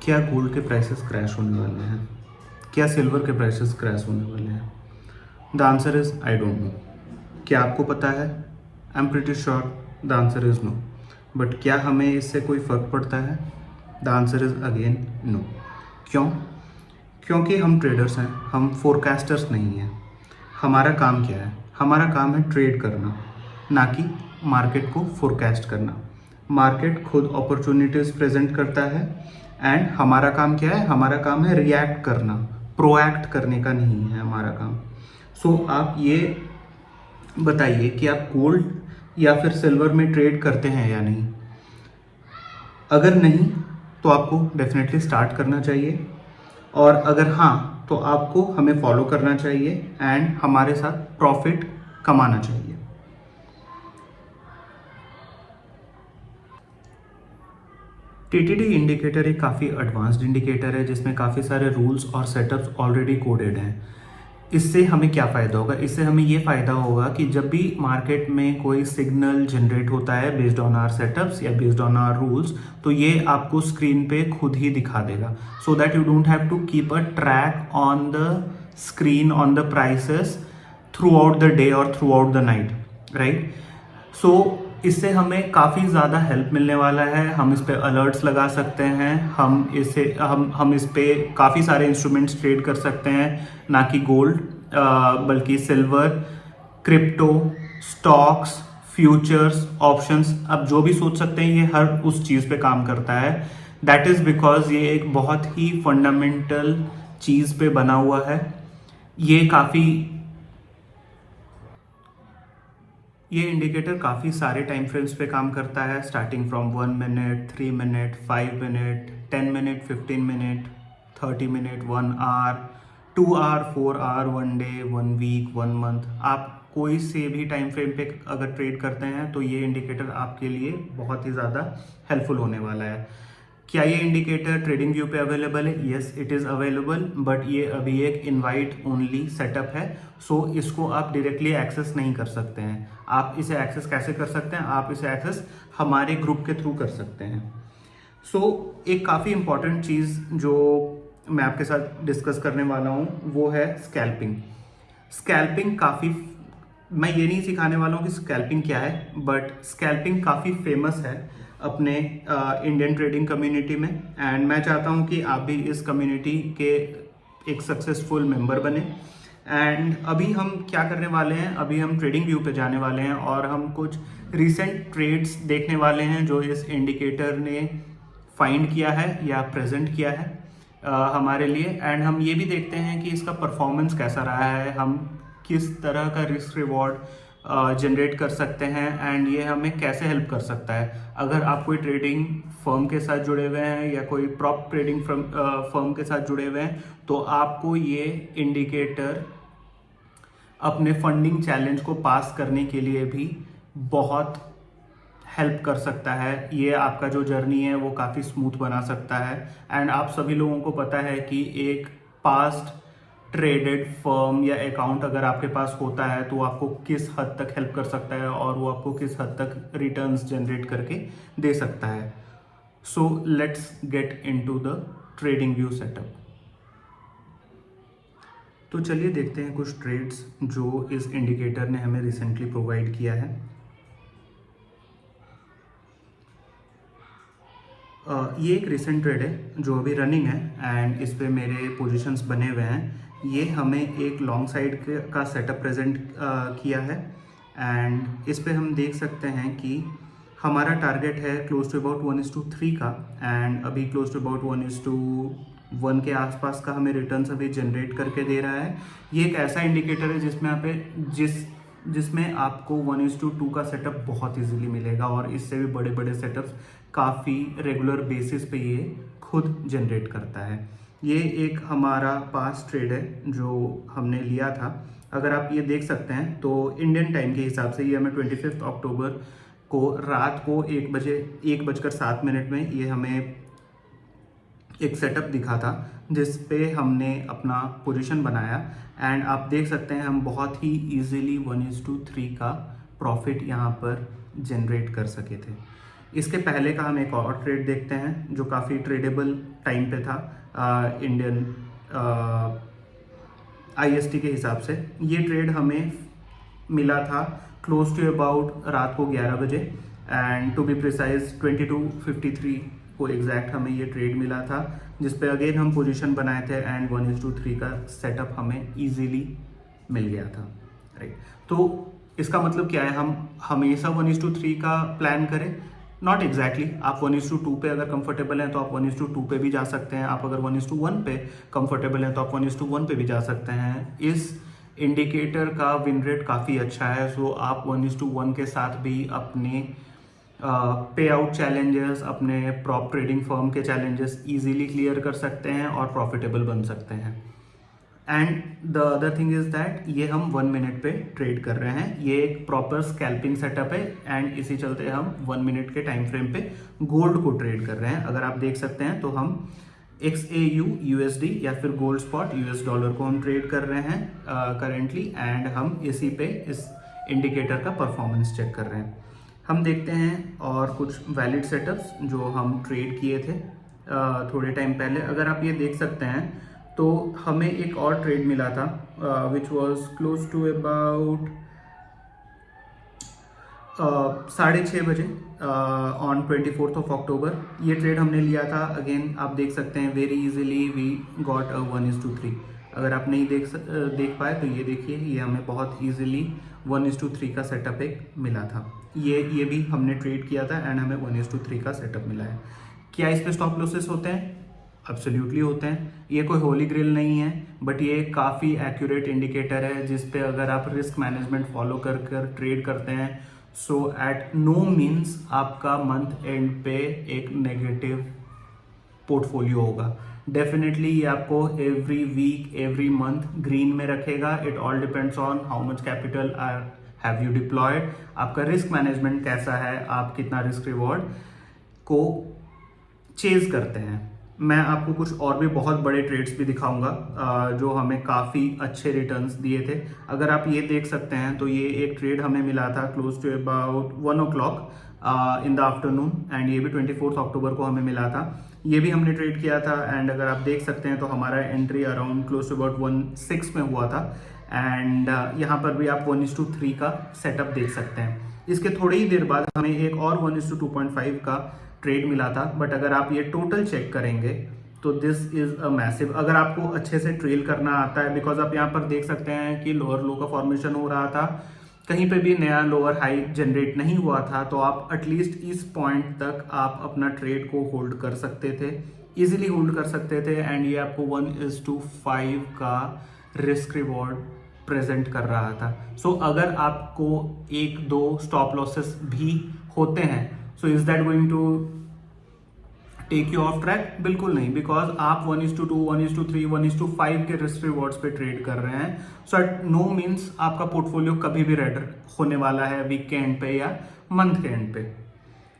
क्या गोल्ड के prices crash होने वाले हैं? क्या सिल्वर के प्राइसेस क्रैश होने वाले हैं? The answer is I don't know. क्या आपको पता है? I am pretty sure the answer is no. But क्या हमें इससे कोई फ़र्क पड़ता है? The answer is again no. क्यों? क्योंकि हम ट्रेडर्स हैं, हम फोरकास्टर्स नहीं हैं। हमारा काम क्या है? हमारा काम है ट्रेड करना, ना कि मार्केट को फोरकास्ट करना। मार्केट खुद अपॉर्चुनिटीज़ प्रेजेंट करता है एंड हमारा काम क्या है? हमारा काम है रिएक्ट करना, प्रोएक्ट करने का नहीं है हमारा काम। सो आप ये बताइए कि आप गोल्ड या फिर सिल्वर में ट्रेड करते हैं या नहीं। अगर नहीं तो आपको डेफिनेटली स्टार्ट करना चाहिए, और अगर हाँ तो आपको हमें फॉलो करना चाहिए एंड हमारे साथ प्रॉफिट कमाना चाहिए। टीटीडी इंडिकेटर एक काफ़ी एडवांस्ड इंडिकेटर है जिसमें काफ़ी सारे रूल्स और सेटअप्स ऑलरेडी कोडेड हैं। इससे हमें क्या फ़ायदा होगा? इससे हमें ये फ़ायदा होगा कि जब भी मार्केट में कोई सिग्नल जनरेट होता है बेस्ड ऑन आवर सेटअप्स या बेस्ड ऑन आवर रूल्स, तो ये आपको स्क्रीन पे खुद ही दिखा देगा, so that you don't have to keep a track on the screen on the prices throughout the day और throughout the night, right? So इससे हमें काफ़ी ज़्यादा हेल्प मिलने वाला है। हम इस पे अलर्ट्स लगा सकते हैं, हम इस पे काफ़ी सारे इंस्ट्रूमेंट्स ट्रेड कर सकते हैं, ना कि गोल्ड बल्कि silver, crypto, stocks, futures, options. अब जो भी सोच सकते हैं ये हर उस चीज़ पे काम करता है। दैट इज़ बिकॉज ये एक बहुत ही फंडामेंटल चीज़ पे बना हुआ है। ये इंडिकेटर काफ़ी सारे टाइम फ्रेम्स पे काम करता है, starting from 1 minute, 3 minute, 5 minute, 10 minute, 15 minute, 30 minute, 1 hour, 2 hour, 4 hour, 1 day, 1 week, 1 month. आप कोई से भी टाइम फ्रेम पे अगर ट्रेड करते हैं तो ये इंडिकेटर आपके लिए बहुत ही ज़्यादा हेल्पफुल होने वाला है। क्या ये इंडिकेटर ट्रेडिंग व्यू पे अवेलेबल है? Yes, it is available, but ये अभी एक इनवाइट ओनली सेटअप है, सो इसको आप डायरेक्टली एक्सेस नहीं कर सकते हैं। आप इसे एक्सेस कैसे कर सकते हैं? आप इसे एक्सेस हमारे ग्रुप के थ्रू कर सकते हैं। सो एक काफ़ी इंपॉर्टेंट चीज़ जो मैं आपके साथ डिस्कस करने वाला हूँ वो है स्कैल्पिंग। स्कैल्पिंग काफ़ी, मैं ये नहीं सिखाने वाला हूँ कि स्कैल्पिंग क्या है, बट स्कैल्पिंग काफ़ी फेमस है अपने इंडियन ट्रेडिंग कम्युनिटी में, एंड मैं चाहता हूँ कि आप भी इस कम्युनिटी के एक सक्सेसफुल मेंबर बने। एंड अभी हम क्या करने वाले हैं? अभी हम ट्रेडिंग व्यू पे जाने वाले हैं और हम कुछ रिसेंट ट्रेड्स देखने वाले हैं जो इस इंडिकेटर ने फाइंड किया है या प्रेजेंट किया है हमारे लिए। एंड हम ये भी देखते हैं कि इसका परफॉर्मेंस कैसा रहा है, हम किस तरह का रिस्क रिवॉर्ड जनरेट कर सकते हैं, एंड ये हमें कैसे हेल्प कर सकता है। अगर आप कोई ट्रेडिंग फर्म के साथ जुड़े हुए हैं या कोई प्रॉप ट्रेडिंग फर्म के साथ जुड़े हुए हैं तो आपको ये इंडिकेटर अपने फंडिंग चैलेंज को पास करने के लिए भी बहुत हेल्प कर सकता है। ये आपका जो जर्नी है वो काफ़ी स्मूथ बना सकता है। एंड आप सभी लोगों को पता है कि एक पास्ट ट्रेडेड फर्म या अकाउंट अगर आपके पास होता है तो आपको किस हद तक हेल्प कर सकता है और वो आपको किस हद तक रिटर्न्स जनरेट करके दे सकता है। So let's get into the trading view setup. तो चलिए देखते हैं कुछ ट्रेड्स जो इस इंडिकेटर ने हमें रिसेंटली प्रोवाइड किया है। ये एक रिसेंट ट्रेड है जो अभी रनिंग है एंड इस पे मेरे पोजीशंस बने हुए हैं। ये हमें एक लॉन्ग साइड का सेटअप प्रेजेंट किया है एंड इस पे हम देख सकते हैं कि हमारा टारगेट है क्लोज टू अबाउट 1:3 का, एंड अभी क्लोज टू अबाउट 1:1 के आसपास का हमें रिटर्न्स अभी जनरेट करके दे रहा है। ये एक ऐसा इंडिकेटर है जिसमें आपको 1:2 का सेटअप बहुत इजीली मिलेगा और इससे भी बड़े बड़े सेटअप्स काफ़ी रेगुलर बेसिस पे ये खुद जनरेट करता है। ये एक हमारा पास ट्रेड है जो हमने लिया था। अगर आप ये देख सकते हैं तो इंडियन टाइम के हिसाब से ये हमें 25 अक्टूबर को रात को 1:07 में ये हमें एक सेटअप दिखा था जिस पे हमने अपना पोजीशन बनाया, एंड आप देख सकते हैं हम बहुत ही इजीली 1:3 का प्रॉफिट यहाँ पर जनरेट कर सके थे। इसके पहले का हम एक और ट्रेड देखते हैं जो काफ़ी ट्रेडेबल टाइम पे था इंडियन IST के हिसाब से। ये ट्रेड हमें मिला था क्लोज टू अबाउट रात को 11 बजे एंड टू बी प्रिसाइज 22:53 को एग्जैक्ट हमें ये ट्रेड मिला था, जिस पे अगेन हम पोजीशन बनाए थे एंड 1:3 का सेटअप हमें इजीली मिल गया था, राइट। तो इसका मतलब क्या है, हम हमेशा 1:3 का प्लान करें? Not exactly. आप 1:2 पे अगर कंफर्टेबल हैं तो आप 1:2 पे भी जा सकते हैं। आप अगर 1:1 पे कंफर्टेबल हैं तो आप 1:1 पे भी जा सकते हैं। इस इंडिकेटर का विन रेट काफ़ी अच्छा है, सो आप 1:1 के साथ भी अपने पे आउट चैलेंजेस, अपने प्रॉप ट्रेडिंग फर्म के चैलेंजेस इजीली क्लियर कर सकते हैं और प्रॉफिटेबल बन सकते हैं। And the other thing is that ये हम 1 मिनट पे ट्रेड कर रहे हैं। ये एक प्रॉपर स्कैल्पिंग सेटअप है एंड इसी चलते हम 1 मिनट के टाइम फ्रेम पे गोल्ड को ट्रेड कर रहे हैं। अगर आप देख सकते हैं तो हम XAU USD या फिर गोल्ड स्पॉट US डॉलर को हम ट्रेड कर रहे हैं करेंटली एंड हम इसी पे इस इंडिकेटर का परफॉर्मेंस चेक कर रहे हैं। हम देखते हैं और कुछ वैलिड सेटअप्स जो हम ट्रेड किए थे थोड़े टाइम पहले। अगर आप ये देख सकते हैं तो हमें एक और ट्रेड मिला था which was close to about 6:30 बजे ऑन 24th October। ये ट्रेड हमने लिया था। अगेन आप देख सकते हैं very easily we got a 1:3। अगर आप नहीं देख पाए तो ये देखिए, ये हमें बहुत इजीली 1:3 का सेटअप एक मिला था। ये भी हमने ट्रेड किया था एंड हमें 1:3 का सेटअप मिला है। क्या इस पे स्टॉप लॉसेस होते हैं? एब्सोल्युटली होते हैं। ये कोई होली ग्रेल नहीं है, बट ये काफ़ी एक्यूरेट इंडिकेटर है जिस पे अगर आप रिस्क मैनेजमेंट फॉलो कर ट्रेड करते हैं, सो एट नो मीन्स आपका मंथ एंड पे एक नेगेटिव पोर्टफोलियो होगा। डेफिनेटली ये आपको every week every month green में रखेगा। It all depends on how much capital have you deployed, आपका रिस्क मैनेजमेंट कैसा है, आप कितना रिस्क रिवॉर्ड को चेज करते हैं। मैं आपको कुछ और भी बहुत बड़े ट्रेड्स भी दिखाऊंगा जो हमें काफ़ी अच्छे रिटर्न्स दिए थे। अगर आप ये देख सकते हैं तो ये एक ट्रेड हमें मिला था close to about 1 o'clock in the afternoon and ये भी 24th October को हमें मिला था। ये भी हमने ट्रेड किया था एंड अगर आप देख सकते हैं तो हमारा entry around close to about 1:06 में हुआ था एंड यहाँ पर भी आप 1:3 का सेटअप देख सकते हैं। इसके थोड़ी ही देर बाद हमें एक और 1:2.5 का ट्रेड मिला था, बट अगर आप ये टोटल चेक करेंगे तो दिस इज अ मैसिव। अगर आपको अच्छे से ट्रेल करना आता है, बिकॉज आप यहाँ पर देख सकते हैं कि लोअर लो का फॉर्मेशन हो रहा था, कहीं पे भी नया लोअर हाई जनरेट नहीं हुआ था, तो आप एटलीस्ट इस पॉइंट तक आप अपना ट्रेड को होल्ड कर सकते थे, इजीली होल्ड कर सकते थे एंड ये आपको 1:5 का रिस्क रिवॉर्ड प्रेजेंट कर रहा था। सो अगर आपको 1-2 स्टॉप लॉसेस भी होते हैं, so is that going to take you off track? बिल्कुल नहीं, बिकॉज आप 1:2, 1:3, 1:5 के रिस्क रिवॉर्ड्स पे ट्रेड कर रहे हैं। सो एट नो मीन्स आपका पोर्टफोलियो कभी भी रेड होने वाला है वीक के एंड पे या मंथ के एंड पे।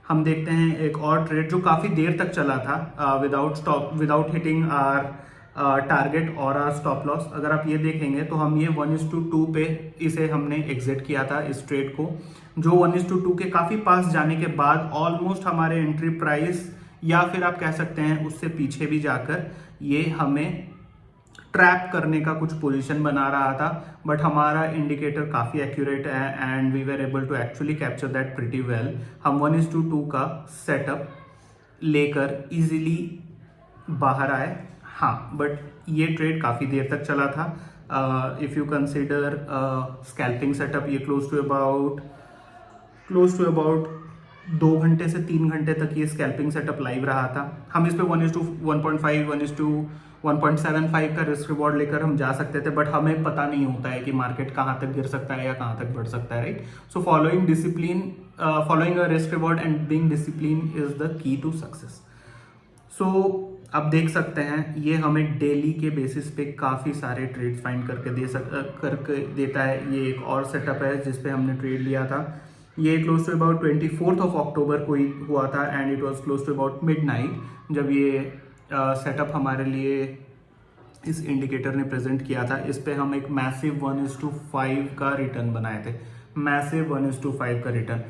हम देखते हैं एक और ट्रेड जो काफी देर तक चला था विदाउट हिटिंग आर टारगेट और आर स्टॉप लॉस। अगर आप ये देखेंगे तो हम ये 1:2 पे इसे हमने एग्जिट किया था इस ट्रेड को, जो 1:2 के काफी पास जाने के बाद ऑलमोस्ट हमारे एंट्री प्राइस या फिर आप कह सकते हैं उससे पीछे भी जाकर ये हमें ट्रैप करने का कुछ पोजीशन बना रहा था, बट हमारा इंडिकेटर काफी एक्यूरेट है and we were able to actually capture that pretty well. हम 1:2 का सेटअप लेकर इजीली बाहर आए। हाँ, बट ये ट्रेड काफी देर तक चला था। If you consider scalping setup, ये क्लोज टू अबाउट 2 घंटे से 3 घंटे तक ये स्कैल्पिंग सेटअप लाइव रहा था। हम इस पे 1:1.5, 1:1.75 का रिस्क रिवॉर्ड लेकर हम जा सकते थे, बट हमें पता नहीं होता है कि मार्केट कहाँ तक गिर सकता है या कहाँ तक बढ़ सकता है, right. So following a risk reward and being discipline is the key to success. So आप देख सकते हैं ये हमें डेली के बेसिस पे काफ़ी सारे ट्रेड्स फाइंड करके देता है। ये एक और सेटअप है जिस पे हमने ट्रेड लिया था। ये close to about 24th October को ही हुआ था and it was close to about midnight जब ये सेटअप हमारे लिए इस इंडिकेटर ने प्रेजेंट किया था। इस पे हम एक मैसिव 1:5 का रिटर्न बनाए थे, मैसिव 1:5 का रिटर्न।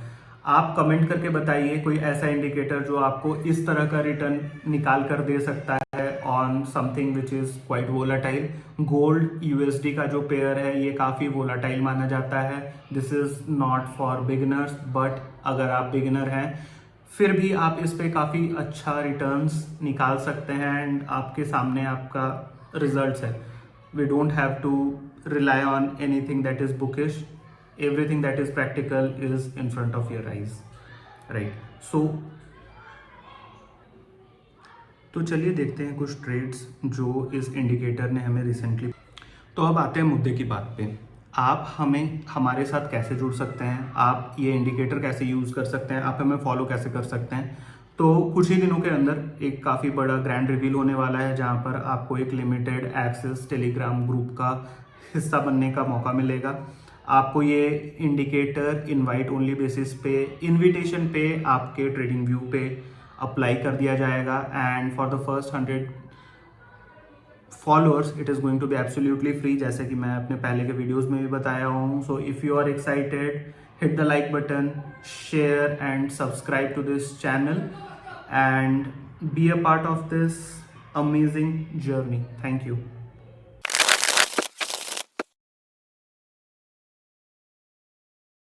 आप कमेंट करके बताइए कोई ऐसा इंडिकेटर जो आपको इस तरह का रिटर्न निकाल कर दे सकता है on something which is quite volatile. Gold USD का जो पेयर है ये काफ़ी वोलाटाइल माना जाता है। This is not for beginners, but अगर आप बिगिनर हैं फिर भी आप इस पे काफ़ी अच्छा रिटर्न्स निकाल सकते हैं एंड आपके सामने आपका रिजल्ट्स है। We don't have to rely on anything that is bookish. Everything that is practical is in front of your eyes, right? तो चलिए देखते हैं कुछ ट्रेड्स जो इस इंडिकेटर ने हमें रिसेंटली। तो अब आते हैं मुद्दे की बात पे। आप हमें हमारे साथ कैसे जुड़ सकते हैं, आप ये इंडिकेटर कैसे यूज़ कर सकते हैं, आप हमें फॉलो कैसे कर सकते हैं। तो कुछ ही दिनों के अंदर एक काफ़ी बड़ा ग्रैंड रिवील होने वाला है जहाँ पर आपको एक लिमिटेड एक्सेस टेलीग्राम ग्रुप का हिस्सा बनने का मौका मिलेगा। आपको ये इंडिकेटर इनवाइट ओनली बेसिस पे, इनविटेशन पे आपके ट्रेडिंग व्यू पे अप्लाई कर दिया जाएगा and for the first 100 followers it is going to be absolutely free, जैसे कि मैं अपने पहले के वीडियोस में भी बताया हूँ। So if you are excited, hit the like button, share and subscribe to this channel and be a part of this amazing journey. Thank you.